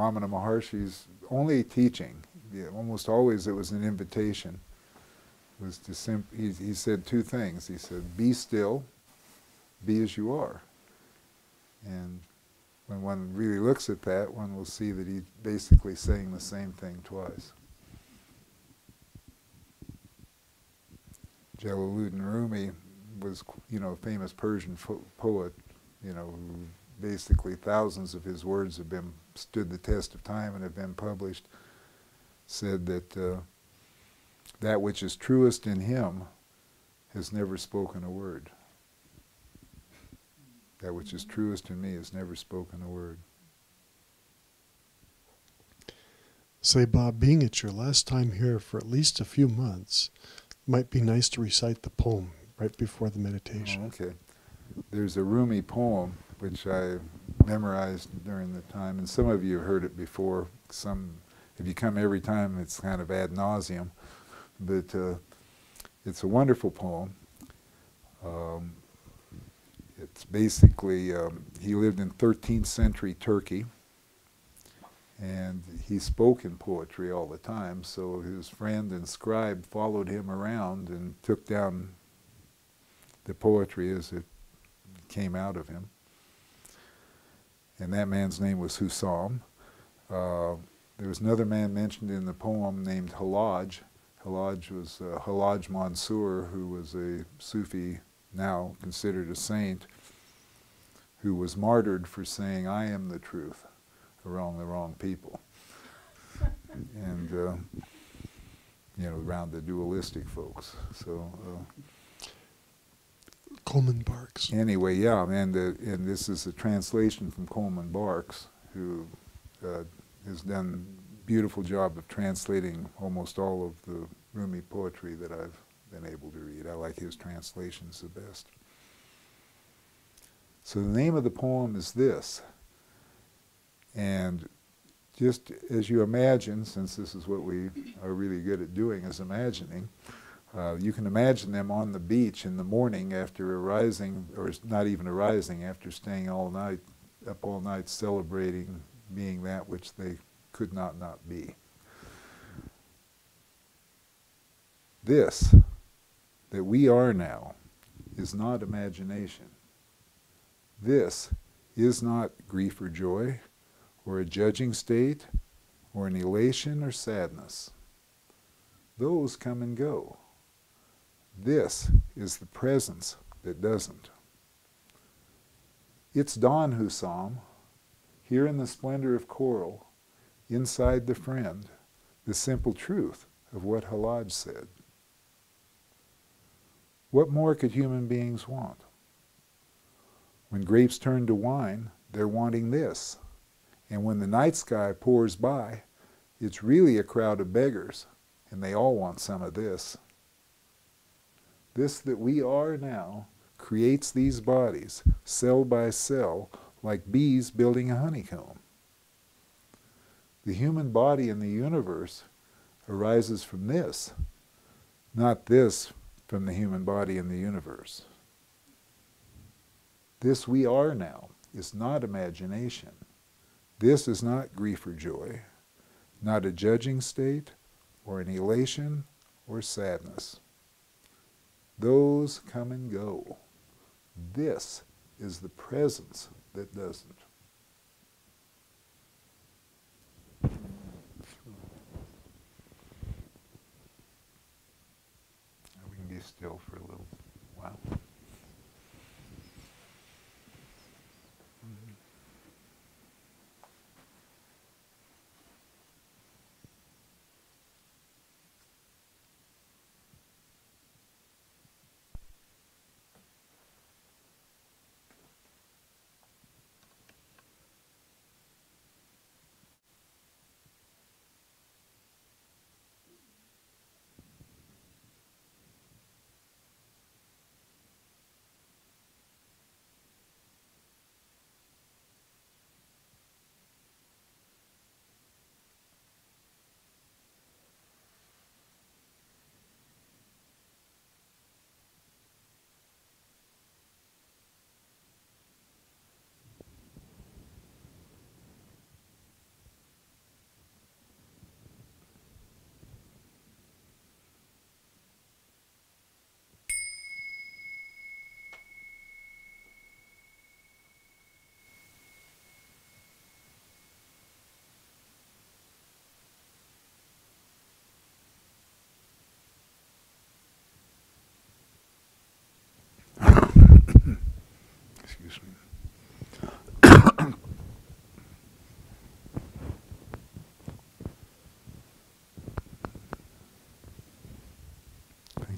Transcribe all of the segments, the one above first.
Ramana Maharshi's only teaching, yeah, almost always it was an invitation, was to he said two things. He said, be still, be as you are. And when one really looks at that, one will see that he's basically saying the same thing twice. Jalaluddin Rumi was, a famous Persian poet, who basically thousands of his words have stood the test of time and have been published, said that that which is truest in him has never spoken a word. That which is truest in me has never spoken a word. Say, Bob, being it's your last time here for at least a few months, it might be nice to recite the poem right before the meditation. Oh, okay. There's a Rumi poem which I memorized during the time, and some of you have heard it before. If you come every time, it's kind of ad nauseum, but it's a wonderful poem. It's basically, he lived in 13th century Turkey, and he spoke in poetry all the time, so his friend and scribe followed him around and took down the poetry as it came out of him. And that man's name was Husam. There was another man mentioned in the poem named Halaj. Halaj was Halaj Mansour, who was a Sufi, now considered a saint, who was martyred for saying, I am the truth, around the wrong people. And, around the dualistic folks. So, Coleman Barks. Anyway, yeah, and this is a translation from Coleman Barks, who has done a beautiful job of translating almost all of the Rumi poetry that I've been able to read. I like his translations the best. So the name of the poem is this, and just as you imagine, since this is what we are really good at doing, is imagining, you can imagine them on the beach in the morning after arising, or not even arising, after staying up all night celebrating being that which they could not be. This, that we are now, is not imagination. This is not grief or joy, or a judging state, or an elation or sadness. Those come and go. This is the presence that doesn't. It's dawn, Husam, here in the splendor of coral, inside the friend, the simple truth of what Halaj said. What more could human beings want? When grapes turn to wine, they're wanting this. And when the night sky pours by, it's really a crowd of beggars, and they all want some of this. This that we are now creates these bodies, cell by cell, like bees building a honeycomb. The human body in the universe arises from this, not this from the human body in the universe. This we are now is not imagination. This is not grief or joy, not a judging state, or an elation or sadness. Those come and go. This is the presence that doesn't. We can be still for a little while.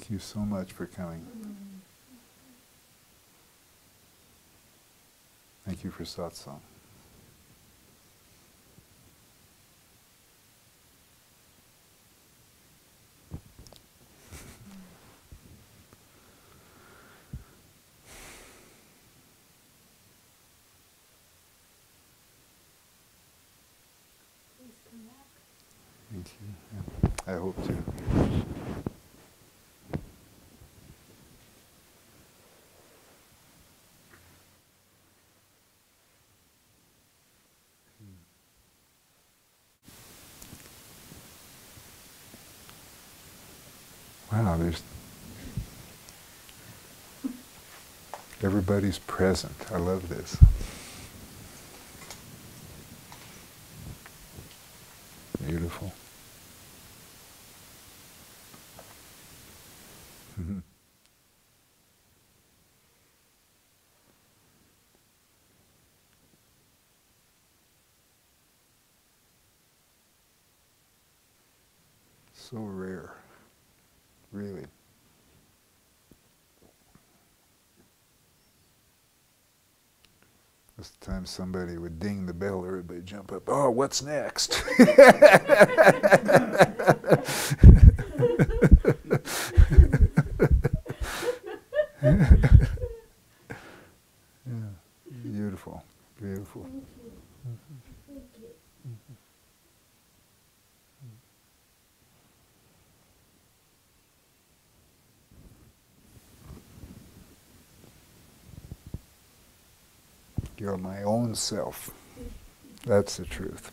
Thank you so much for coming. Thank you for satsang. Thank you. Yeah, I hope to. Wow, everybody's present. I love this. Beautiful. So rare, really. This time somebody would ding the bell, everybody jump up. Oh, what's next? Yeah, beautiful, beautiful. You're my own self. That's the truth.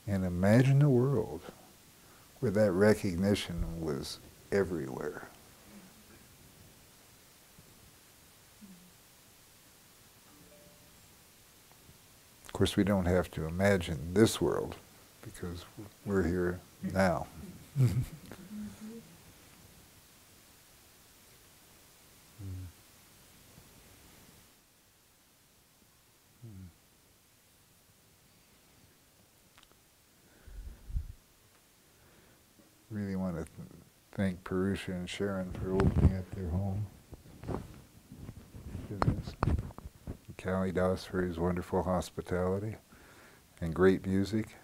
And imagine a world where that recognition was everywhere. Of course, we don't have to imagine this world, because we're here now. Really want to thank Purusha and Sharon for opening up their home to this. Kali Das for his wonderful hospitality and great music.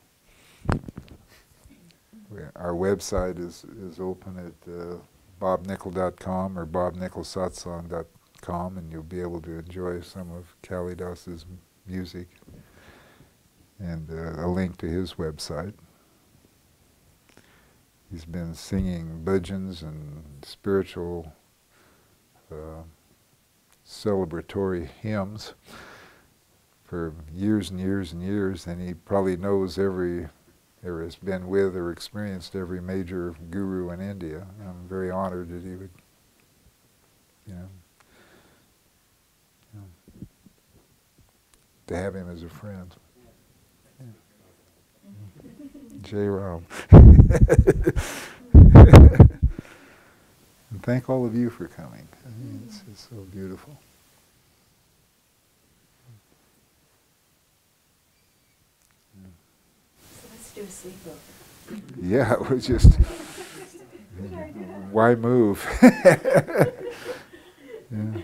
Our website is open at bobnickel.com or bobnickelsatsang.com, and you'll be able to enjoy some of Kali Das's music and a link to his website. He's been singing bhajans and spiritual celebratory hymns for years and years and years, and he probably knows or has been with or experienced every major guru in India. I'm very honored that he would, to have him as a friend. Jai Ram. And thank all of you for coming. I mean, it's so beautiful. So let's do a sleepover. Yeah, it was just, why move? Yeah.